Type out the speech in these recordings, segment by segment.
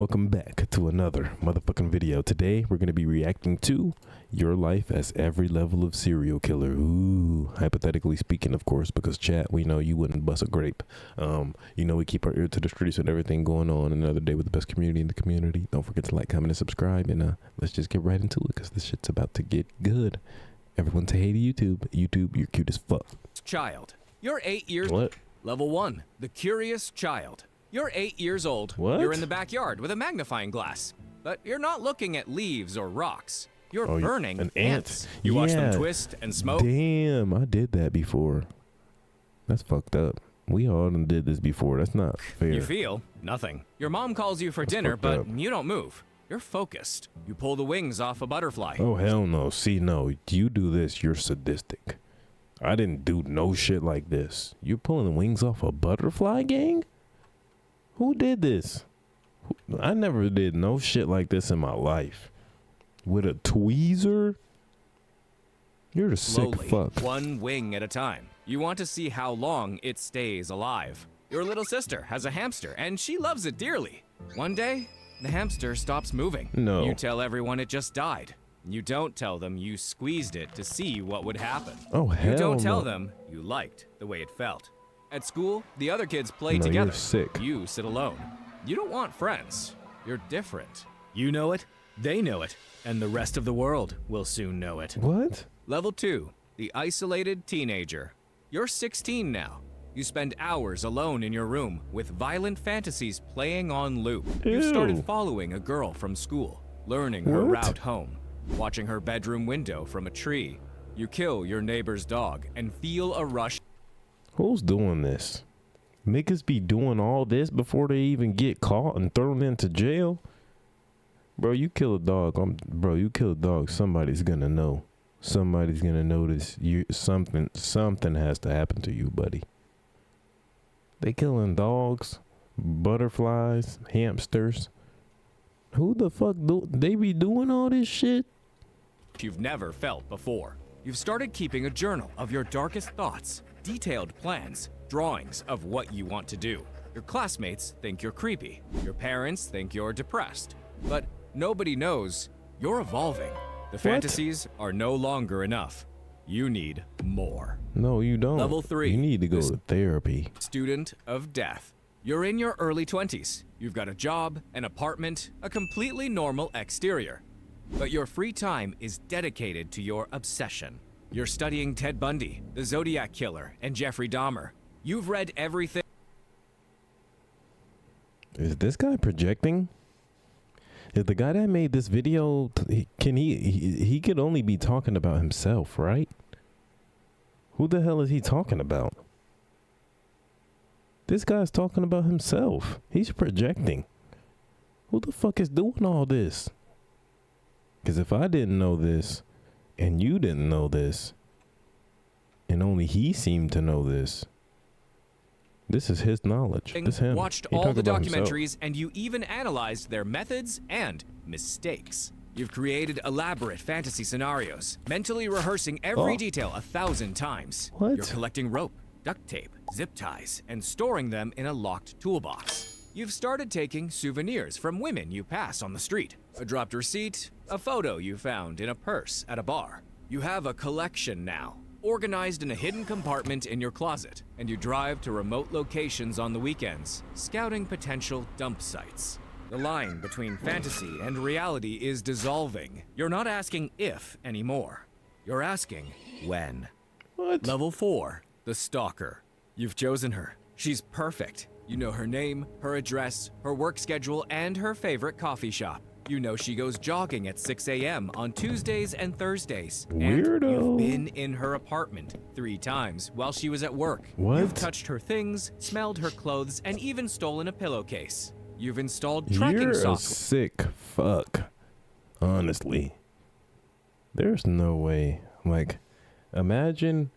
Welcome back to another motherfucking video. Today we're going to be reacting to your life as every level of serial killer. Ooh, hypothetically speaking, of course, because chat, we know you wouldn't bust a grape. You know we keep our ear to the streets with everything going on. Another day with the best community in the community. Don't forget to like, comment, and subscribe. And let's just get right into it because this shit's about to get good. Everyone say hey to YouTube. YouTube, you're cute as fuck. Child, you're 8 years. What? Level 1, the curious child. You're 8 years old. What? You're in the backyard with a magnifying glass. But you're not looking at leaves or rocks. You're burning an ants. ant. You watch them Yeah. twist and smoke. Damn, I did that before. That's fucked up. We all done did this before. That's not fair. You feel nothing. Your mom calls you for dinner, fucked but up. you don't move. You're focused. You pull the wings off a butterfly. Oh, hell no. See, no. You do this, you're sadistic. I didn't do no shit like this. You're pulling the wings off a butterfly, gang? Who did this? I never did no shit like this in my life. With a tweezer? You're a sick Slowly, fuck. one wing at a time. You want to see how long it stays alive. Your little sister has a hamster, and she loves it dearly. One day, the hamster stops moving. No. You tell everyone it just died. You don't tell them you squeezed it to see what would happen. Oh, hell You don't tell no. them you liked the way it felt. At school, the other kids play No, together. you're sick. You sit alone. You don't want friends. You're different. You know it, they know it, and the rest of the world will soon know it. What? Level 2, the isolated teenager. You're 16 now. You spend hours alone in your room with violent fantasies playing on loop. You've started Ew. following a girl from school, learning her What? route home, watching her bedroom window from a tree. You kill your neighbor's dog and feel a rush. Who's doing this? Niggas be doing all this before they even get caught and thrown into jail? Bro, you kill a dog. Bro, you kill a dog. Somebody's gonna know. Somebody's gonna notice. Something has to happen to you, buddy. They killing dogs, butterflies, hamsters. Who the fuck they be doing all this shit? You've never felt before. You've started keeping a journal of your darkest thoughts, detailed plans, drawings of what you want to do. Your classmates think you're creepy. Your parents think you're depressed. But nobody knows you're evolving. The fantasies are no longer enough. You need more. No, you don't. Level 3. You need to go to therapy. Student of death. You're in your early 20s. You've got a job, an apartment, a completely normal exterior. But your free time is dedicated to your obsession. You're studying Ted Bundy, the Zodiac Killer, and Jeffrey Dahmer. You've read everything. Is this guy projecting? Is the guy that made this video, can he could only be talking about himself, right? Who the hell is he talking about? This guy's talking about himself. He's projecting. Who the fuck is doing all this? Because if I didn't know this, and you didn't know this, and only he seemed to know this, this is his knowledge. This him. Watched He all talking the about himself. documentaries, and you even analyzed their methods and mistakes. You've created elaborate fantasy scenarios, mentally rehearsing every detail 1,000 times. What? You're collecting rope, duct tape, zip ties, and storing them in a locked toolbox. You've started taking souvenirs from women you pass on the street. A dropped receipt, a photo you found in a purse at a bar. You have a collection now, organized in a hidden compartment in your closet, and you drive to remote locations on the weekends, scouting potential dump sites. The line between fantasy and reality is dissolving. You're not asking if anymore. You're asking when. What? Level 4, the stalker. You've chosen her. She's perfect. You know her name, her address, her work schedule, and her favorite coffee shop. You know she goes jogging at 6 a.m. on Tuesdays and Thursdays. Weirdo. And you've been in her apartment 3 times while she was at work. What? You've touched her things, smelled her clothes, and even stolen a pillowcase. You've installed tracking You're a software. sick fuck. Honestly. There's no way. Like, imagine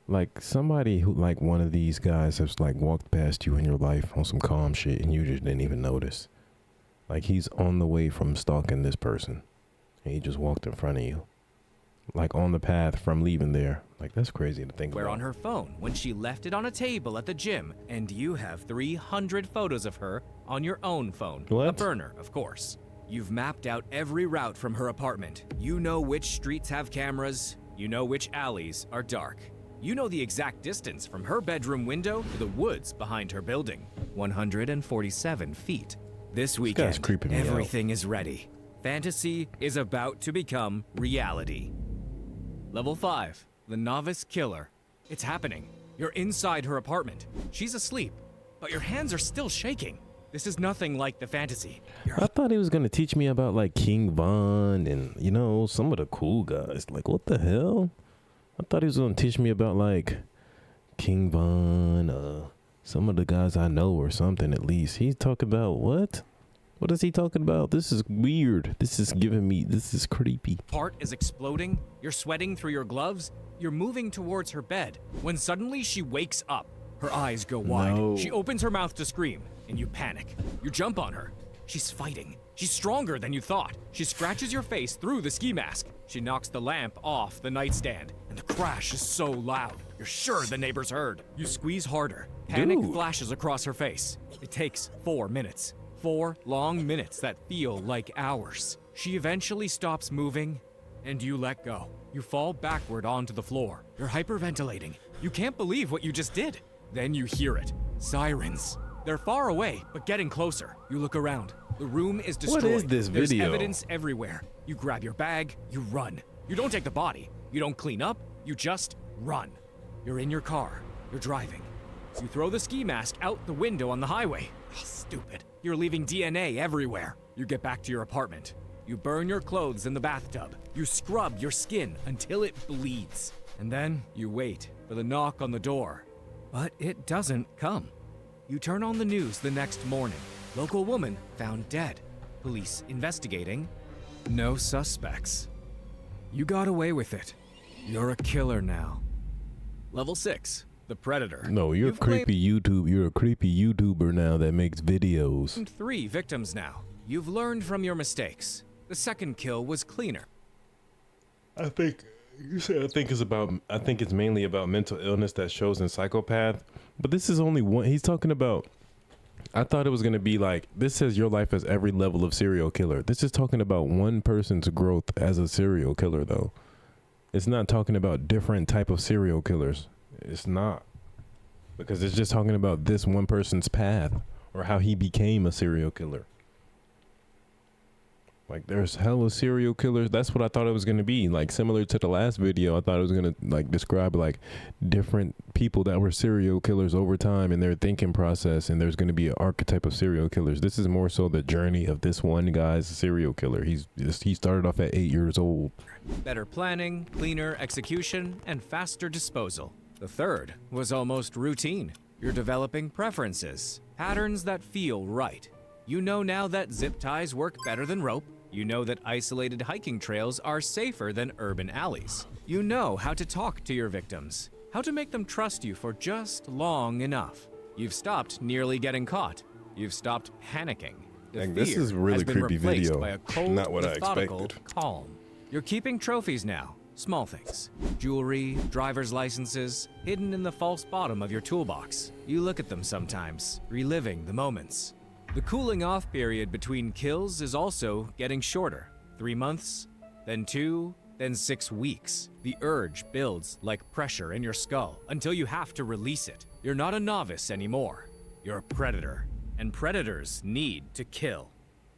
like somebody who, like one of these guys has like walked past you in your life on some calm shit and you just didn't even notice. Like he's on the way from stalking this person and he just walked in front of you. like on the path from leaving there. Like, that's crazy to think Where about. on her phone when she left it on a table at the gym, and you have 300 photos of her on your own phone. What? A burner, of course. You've mapped out every route from her apartment. You know which streets have cameras. You know which alleys are dark. You know the exact distance from her bedroom window to the woods behind her building. 147 feet. This guy's weekend, creeping me out. everything is ready. Fantasy is about to become reality. Level 5, the Novice Killer. It's happening. You're inside her apartment. She's asleep, but your hands are still shaking. This is nothing like the fantasy. I thought he was gonna teach me about like King Von and, you know, some of the cool guys. Like, what the hell? I thought he was gonna teach me about like King Von, some of the guys I know or something at least. He's talking about what? What is he talking about? This is weird. This is creepy. Heart is exploding. You're sweating through your gloves. You're moving towards her bed when suddenly she wakes up. Her eyes go wide. No. She opens her mouth to scream, and you panic. You jump on her. She's fighting. She's stronger than you thought. She scratches your face through the ski mask. She knocks the lamp off the nightstand, and the crash is so loud. You're sure the neighbors heard. You squeeze harder. Panic Dude. flashes across her face. It takes 4 minutes. 4 long minutes that feel like hours. She eventually stops moving, and you let go. You fall backward onto the floor. You're hyperventilating. You can't believe what you just did. Then you hear it. Sirens. They're far away, but getting closer. You look around. The room is destroyed. What is this There's video? evidence everywhere. You grab your bag, you run. You don't take the body. You don't clean up. You just run. You're in your car. You're driving. You throw the ski mask out the window on the highway. Oh, stupid. You're leaving DNA everywhere. You get back to your apartment. You burn your clothes in the bathtub. You scrub your skin until it bleeds. And then you wait for the knock on the door. But it doesn't come. You turn on the news the next morning. Local woman found dead. Police investigating. No suspects. You got away with it. You're a killer now. Level 6, the Predator. No, you're You've a creepy You're a creepy YouTuber now that makes videos. claimed 3 victims now. You've learned from your mistakes. The second kill was cleaner. I think it's mainly about mental illness that shows in Psychopath. But this is only one. He's talking about. I thought it was gonna be like this says your life as every level of serial killer. This is talking about one person's growth as a serial killer, though. It's not talking about different type of serial killers. It's not, because it's just talking about this one person's path or how he became a serial killer. Like, there's hella serial killers. That's what I thought it was going to be. Like, similar to the last video, I thought it was going to, like, describe, like, different people that were serial killers over time in their thinking process, and there's going to be an archetype of serial killers. This is more so the journey of this one guy's serial killer. He started off at 8 years old. Better planning, cleaner execution, and faster disposal. The third was almost routine. You're developing preferences, patterns that feel right. You know now that zip ties work better than rope. You know that isolated hiking trails are safer than urban alleys. You know how to talk to your victims, how to make them trust you for just long enough. You've stopped nearly getting caught. You've stopped panicking. The Dang, this fear is a really has been creepy replaced video. by a cold, Not what I methodical expected. calm. You're keeping trophies now. Small things. Jewelry, driver's licenses, hidden in the false bottom of your toolbox. You look at them sometimes, reliving the moments. The cooling off period between kills is also getting shorter. 3 months, then 2, then 6 weeks. The urge builds like pressure in your skull until you have to release it. You're not a novice anymore. You're a predator, and predators need to kill.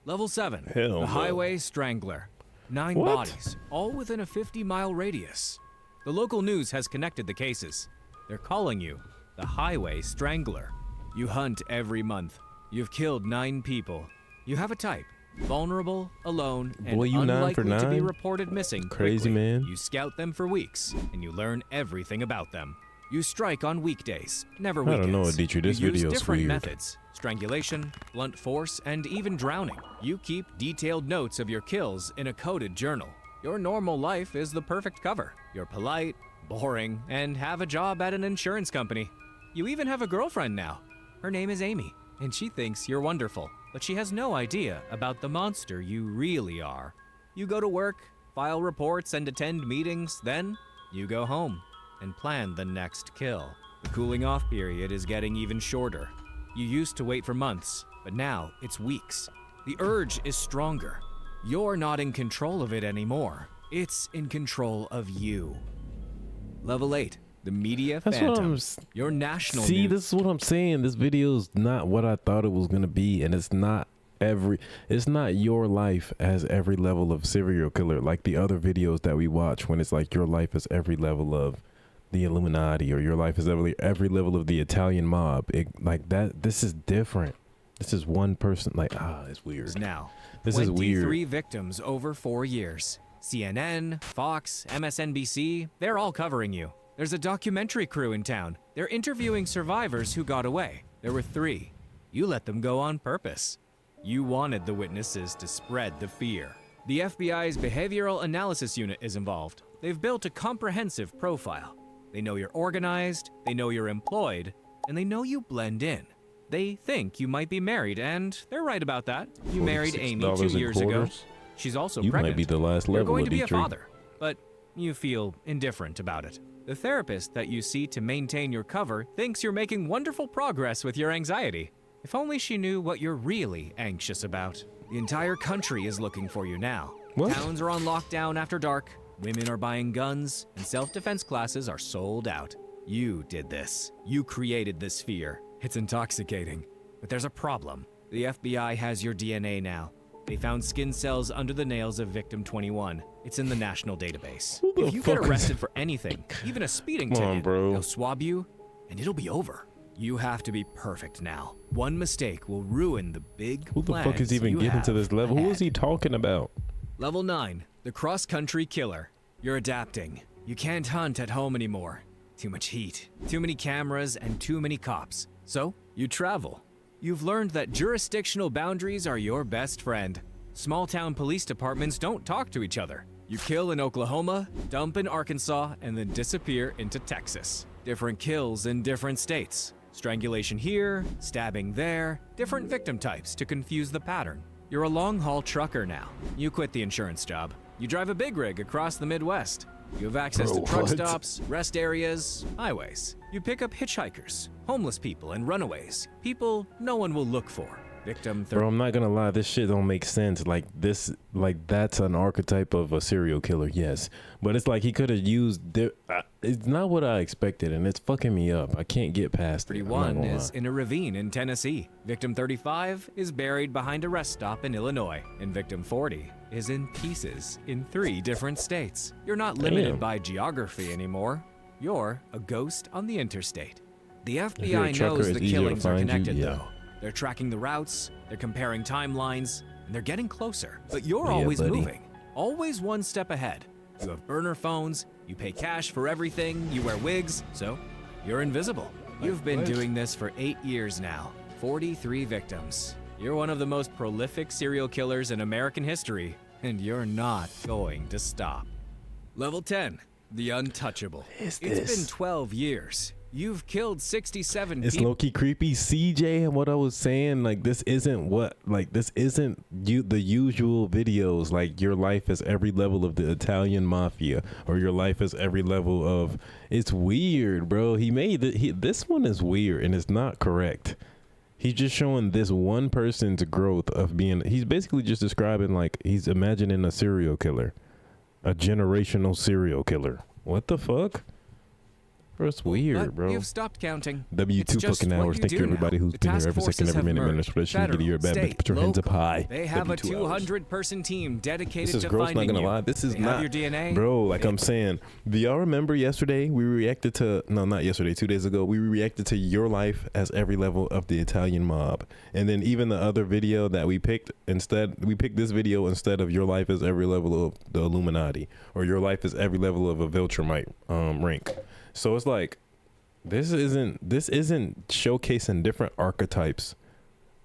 Level 7, Hell the no. Highway Strangler. 9 What? bodies, all within a 50-mile radius. The local news has connected the cases. They're calling you the Highway Strangler. You hunt every month. You've killed 9 people. You have a type: vulnerable, alone, and Boy, you 9 for unlikely to be 9? reported missing. Crazy, quickly. man. You scout them for weeks, and you learn everything about them. You strike on weekdays, never I weekends. don't know, Dietrich, this you use video's different weird. methods: strangulation, blunt force, and even drowning. You keep detailed notes of your kills in a coded journal. Your normal life is the perfect cover. You're polite, boring, and have a job at an insurance company. You even have a girlfriend now. Her name is Amy, and she thinks you're wonderful, but she has no idea about the monster you really are. You go to work, file reports, and attend meetings. Then you go home and plan the next kill. The cooling off period is getting even shorter. You used to wait for months, but now it's weeks. The urge is stronger. You're not in control of it anymore. It's in control of you. Level 8, the media That's phantom. what Your national See, news. this is what I'm saying. This video is not what I thought it was gonna be, and it's not your life as every level of serial killer like the other videos that we watch, when it's like your life is every level of the Illuminati, or your life is every level of the Italian mob. Like that. This is different. This is one person. Like, it's weird. Now, This is 23 weird. victims over 4 years. CNN, Fox, MSNBC, they're all covering you. There's a documentary crew in town. They're interviewing survivors who got away. There were 3. You let them go on purpose. You wanted the witnesses to spread the fear. The FBI's Behavioral Analysis Unit is involved. They've built a comprehensive profile. They know you're organized, they know you're employed, and they know you blend in. They think you might be married, and they're right about that. You married Amy 2 years ago. She's also You pregnant. might be the last You're level going of to be a Dietrich. father, but you feel indifferent about it. The therapist that you see to maintain your cover thinks you're making wonderful progress with your anxiety. If only she knew what you're really anxious about. The entire country is looking for you now. What? Towns are on lockdown after dark, women are buying guns, and self-defense classes are sold out. You did this. You created this fear. It's intoxicating. But there's a problem. The FBI has your DNA now. They found skin cells under the nails of victim 21. It's in the national database. Who the If you get fuck is- arrested for anything, even a speeding Come on, ticket, bro. they'll swab you, and it'll be over. You have to be perfect now. One mistake will ruin the big Who the fuck is plans even you getting to have this level? Who is ahead. he talking about? Level 9, the cross-country killer. You're adapting. You can't hunt at home anymore. Too much heat, too many cameras, and too many cops. So, you travel. You've learned that jurisdictional boundaries are your best friend. Small-town police departments don't talk to each other. You kill in Oklahoma, dump in Arkansas, and then disappear into Texas. Different kills in different states. Strangulation here, stabbing there, different victim types to confuse the pattern. You're a long-haul trucker now. You quit the insurance job. You drive a big rig across the Midwest. You have access to Bro, truck what? stops, rest areas, highways. You pick up hitchhikers, homeless people, and runaways. People no one will look for. Victim 30. Bro, I'm not gonna lie, this shit don't make sense. Like that's an archetype of a serial killer, yes. But it's like he could have used it's not what I expected, and it's fucking me up. I can't get past it. I'm not 31 gonna is lie. in a ravine in Tennessee. Victim 35 is buried behind a rest stop in Illinois. And victim 40 is in pieces in 3 different states. You're not limited Damn. by geography anymore. You're a ghost on the interstate. The you're a FBI trucker, knows it's the easier to killings are find you, connected, yeah. though. They're tracking the routes, they're comparing timelines, and they're getting closer. But you're Yeah, always buddy. moving, always one step ahead. You have burner phones, you pay cash for everything, you wear wigs, so you're invisible. You've been doing this for 8 years now, 43 victims. You're one of the most prolific serial killers in American history, and you're not going to stop. Level 10, the untouchable. Is It's this? been 12 years. You've killed 67 It's people. low-key creepy. CJ, and what I was saying, like this isn't the usual videos. Like your life is every level of the Italian mafia, or your life is every level of. It's weird, bro. He made this one is weird, and it's not correct. He's just showing this one person's growth of being. He's basically just describing like he's imagining a serial killer, a generational serial killer. What the fuck? Bro, it's weird, But bro. you've stopped counting. W2 It's just fucking what hours. you Thank you do everybody now. who's The been here task every second, forces every have minute. merged. Especially get your bad bitch. Federal, Put your hands up local. high. They have a W2 hours. 200-person team dedicated This is to gross, not finding gonna you. lie. This is They not have your DNA. bro. Like They- I'm saying, do y'all remember yesterday we reacted to? No, not yesterday. 2 days ago, we reacted to your life as every level of the Italian mob, and then even the other video that we picked instead, we picked this video instead of your life as every level of the Illuminati, or your life is every level of a Viltrumite rank. So it's like. This isn't showcasing different archetypes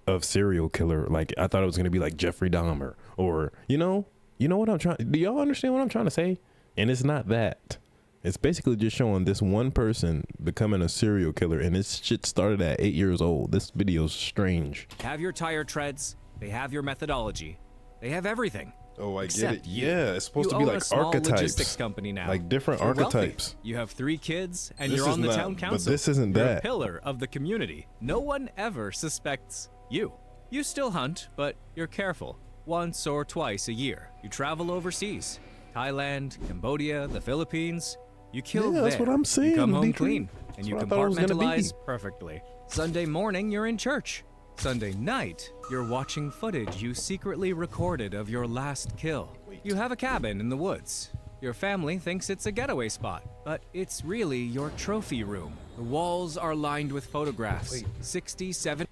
of serial killer. Like I thought it was gonna be like Jeffrey Dahmer, or you know what I'm trying. Do y'all understand what I'm trying to say? And it's not that. It's basically just showing this one person becoming a serial killer, and this shit started at 8 years old. This video's strange. have your tire treads. They have your methodology. They have everything. Oh, I get Except it. you. Yeah, it's supposed You to be own like a small logistics archetypes, company now. like different You're wealthy. archetypes. You have 3 kids, and This you're is on the not- town but council. this isn't You're that. a pillar of the community. No one ever suspects you. You still hunt, but you're careful. Once or twice a year, you travel overseas. Thailand, Cambodia, the Philippines. You kill Yeah, there. that's what I'm saying, You come home Dimitri. clean, and That's you what I thought it was gonna be. compartmentalize perfectly. Sunday morning, you're in church. Sunday night, you're watching footage you secretly recorded of your last kill. You have a cabin in the woods. Your family thinks it's a getaway spot, but it's really your trophy room. The walls are lined with photographs. 67.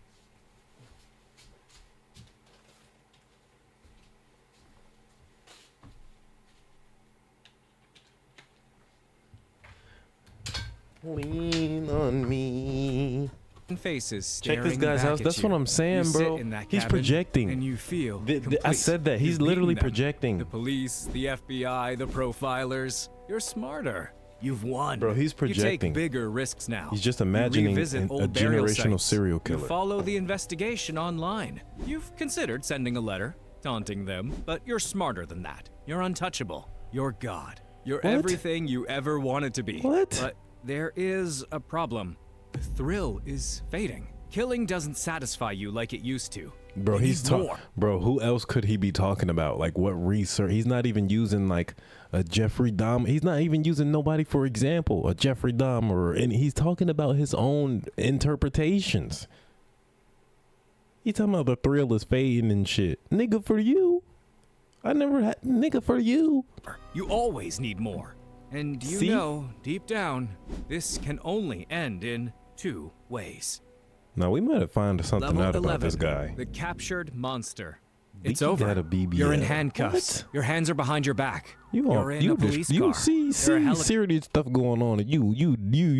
Lean on me. Faces Check this staring guy's back house. at That's you. what I'm saying, You bro. sit in that He's cabin, projecting. and you feel I complete. said that. He's You've literally beaten them. projecting. The police, the FBI, the profilers. You're smarter. You've won. Bro, he's You projecting. take bigger risks now. He's just You imagining revisit a old burial generational sites. serial You killer. follow the investigation online. You've considered sending a letter, taunting them, but you're smarter than that. You're untouchable. You're God. You're What? everything you ever wanted to be. What? But there is a problem. The thrill is fading. Killing doesn't satisfy you like it used to. Bro, You he's need talking. more. Bro, who else could he be talking about? Like what research? He's not even using like a Jeffrey Dahmer. He's not even using nobody for example. A Jeffrey Dahmer, and he's talking about his own interpretations. He's talking about the thrill is fading and shit. Nigga, for you, I never had nigga for you. You always need more. And you See? know, deep down, this can only end in 2 ways. Now we might have found something Level out 11, about this guy. The captured monster. Think It's he over. got a BBL. You're in handcuffs. What? Your hands are behind your back. You You're in you a police you car. see There are serious stuff going on, and you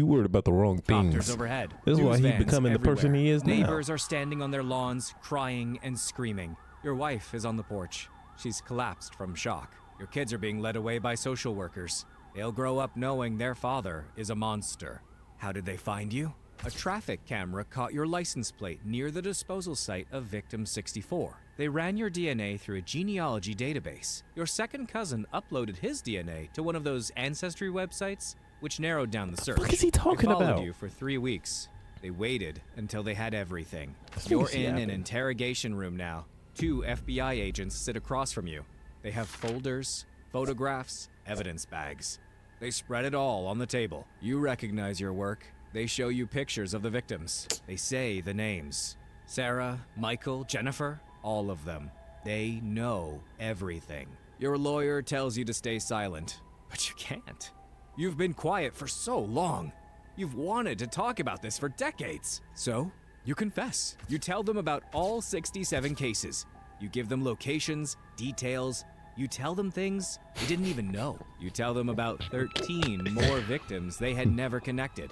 worried about the wrong helicopters things. overhead. This is why News he's vans becoming the person everywhere. he is now. Neighbors are standing on their lawns, crying and screaming. Your wife is on the porch. She's collapsed from shock. Your kids are being led away by social workers. They'll grow up knowing their father is a monster. How did they find you? A traffic camera caught your license plate near the disposal site of victim 64. They ran your DNA through a genealogy database. Your second cousin uploaded his DNA to one of those ancestry websites, which narrowed down the search. What is he talking They followed about? you for 3 weeks. They waited until they had everything. That's You're what's in an happening. interrogation room now. 2 FBI agents sit across from you. They have folders, photographs, evidence bags. They spread it all on the table. You recognize your work. They show you pictures of the victims. They say the names. Sarah, Michael, Jennifer, all of them. They know everything. Your lawyer tells you to stay silent, but you can't. You've been quiet for so long. You've wanted to talk about this for decades. So, you confess. You tell them about all 67 cases. You give them locations, details. You tell them things they didn't even know. You tell them about 13 more victims they had never connected.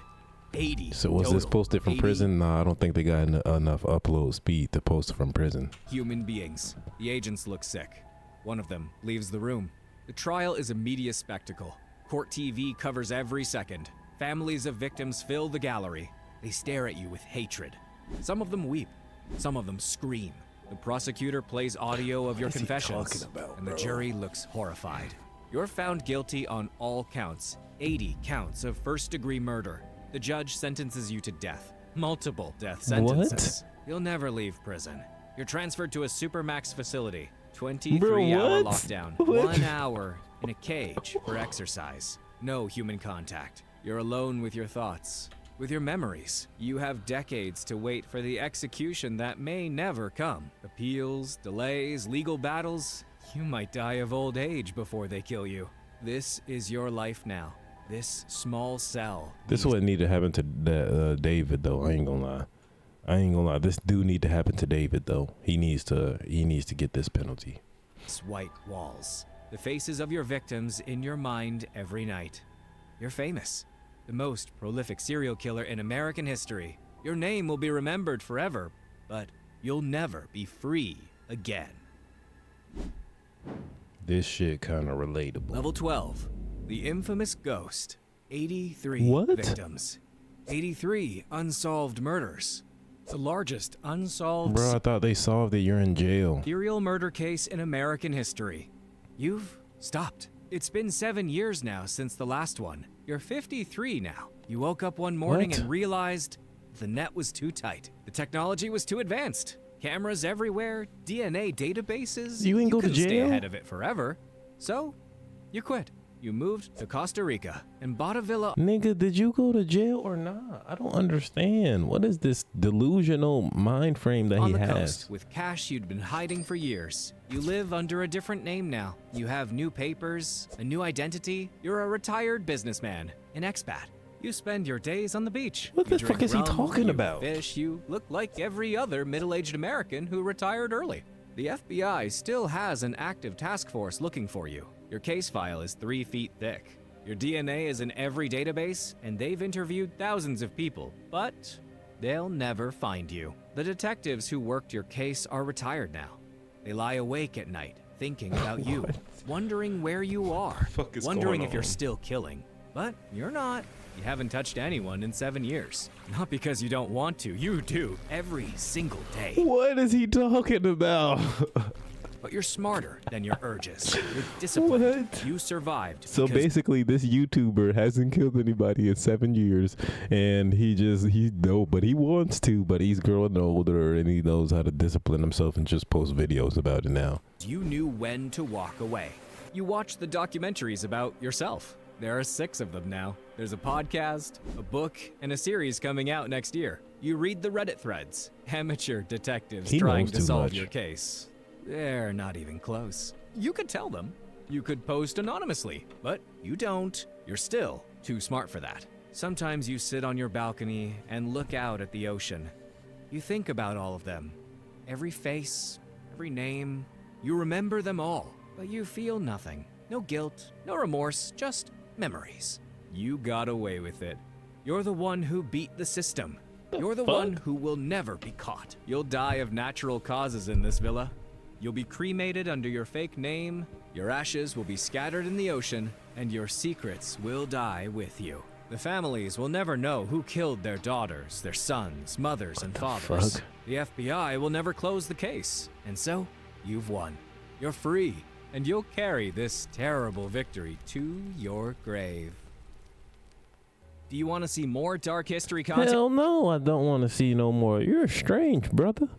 80 So was this total. posted from 80 prison? No, I don't think they got enough upload speed to post from prison. human beings. The agents look sick. One of them leaves the room. The trial is a media spectacle. Court TV covers every second. Families of victims fill the gallery. They stare at you with hatred. Some of them weep. Some of them scream. The prosecutor plays audio of your What is he confessions, talking about, and the bro? jury looks horrified. You're found guilty on all counts, 80 counts of first-degree murder. The judge sentences you to death, multiple death sentences. You'll never leave prison. You're transferred to a supermax facility, 23-hour what? lockdown, What? 1 hour in a cage for exercise. No human contact. You're alone with your thoughts, with your memories. You have decades to wait for the execution that may never come. Appeals, delays, legal battles. You might die of old age before they kill you. This is your life now. This small cell. This is what needed to happen to David though. I ain't gonna lie. This do need to happen to David though. He needs to get this penalty. These white walls. The faces of your victims in your mind every night. You're famous. The most prolific serial killer in American history. Your name will be remembered forever, but you'll never be free again. This shit kind of relatable. Level 12. The infamous ghost. 83 What? victims. 83 unsolved murders. The largest unsolved Bro, I thought they solved it. You're in jail. serial murder case in American history. You've stopped. It's been 7 years now since the last one. You're 53 now. You woke up one morning What? and realized the net was too tight. The technology was too advanced. Cameras everywhere, DNA databases. You ain't go to couldn't stay jail? ahead of it forever. So, you quit. You moved to Costa Rica and bought a villa. Nigga, did you go to jail or not? I don't understand. What is this delusional mind frame that on he the has? coast with cash you'd been hiding for years. You live under a different name now. You have new papers, a new identity. You're a retired businessman, an expat. You spend your days on the beach. What You the fuck drink is he rum, talking you about? Fish. You look like every other middle-aged American who retired early. The FBI still has an active task force looking for you. Your case file is 3 feet thick. Your DNA is in every database, and they've interviewed thousands of people, but they'll never find you. The detectives who worked your case are retired now. They lie awake at night, thinking about you, wondering where you are, fuck is wondering going if you're on? still killing. But you're not. You haven't touched anyone in 7 years. Not because you don't want to, you do, every single day. What is he talking about? But you're smarter than your urges. You're disciplined. What? You survived. So because basically, this YouTuber hasn't killed anybody in 7 years, and but he wants to, but he's growing older, and he knows how to discipline himself and just post videos about it now. you knew when to walk away. You watched the documentaries about yourself. There are 6 of them now. There's a podcast, a book, and a series coming out next year. You read the Reddit threads. Amateur detectives He trying knows to too solve much. your case. They're not even close. You could tell them. You could post anonymously, but you don't. You're still too smart for that. Sometimes you sit on your balcony and look out at the ocean. You think about all of them. Every face, every name. You remember them all, but you feel nothing. No guilt, no remorse, just memories. You got away with it. You're the one who beat the system. You're the one who will never be caught. You'll die of natural causes in this villa. You'll be cremated under your fake name, your ashes will be scattered in the ocean, and your secrets will die with you. The families will never know who killed their daughters, their sons, mothers, and fathers. fuck? The FBI will never close the case, and so, you've won. You're free, and you'll carry this terrible victory to your grave. Do you want to see more dark history content? Hell no, I don't want to see no more. You're strange, brother.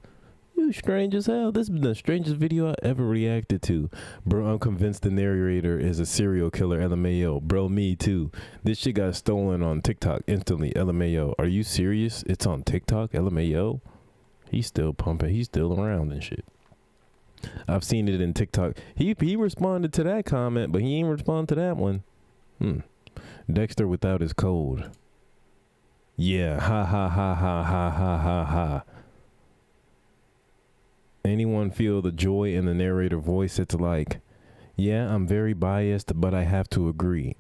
You strange as hell. This has been the strangest video I ever reacted to. Bro, I'm convinced the narrator is a serial killer. LMAO. Bro, me too. This shit got stolen on TikTok instantly. LMAO. Are you serious? It's on TikTok? LMAO? He's still pumping. He's still around and shit. I've seen it in TikTok. He responded to that comment, but he ain't respond to that one. Dexter without his code. Yeah. Ha ha ha ha ha ha ha ha. Anyone feel the joy in the narrator voice? It's like, yeah, I'm very biased, but I have to agree.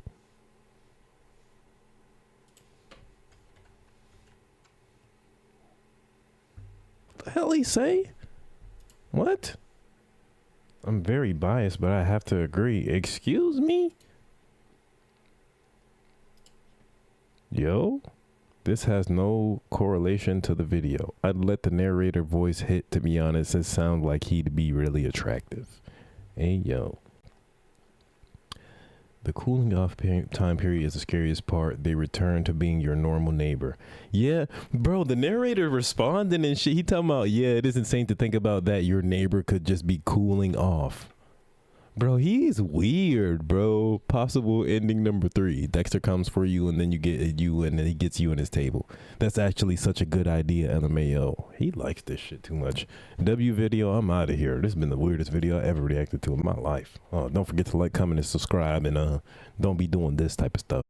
What the hell he say? What? I'm very biased, but I have to agree. Excuse me? Yo? This has no correlation to the video. I'd let the narrator voice hit, to be honest. It sounds like he'd be really attractive. Hey, yo. The cooling off time period is the scariest part. They return to being your normal neighbor. Yeah, bro, the narrator responding and shit. He talking about, yeah, it is insane to think about that. Your neighbor could just be cooling off. Bro, he's weird, bro. Possible ending number 3. Dexter comes for you, and then you get you, and then he gets you in his table. That's actually such a good idea, LMAO. He likes this shit too much. W video, I'm out of here. This has been the weirdest video I ever reacted to in my life. Don't forget to like, comment, and subscribe, and don't be doing this type of stuff.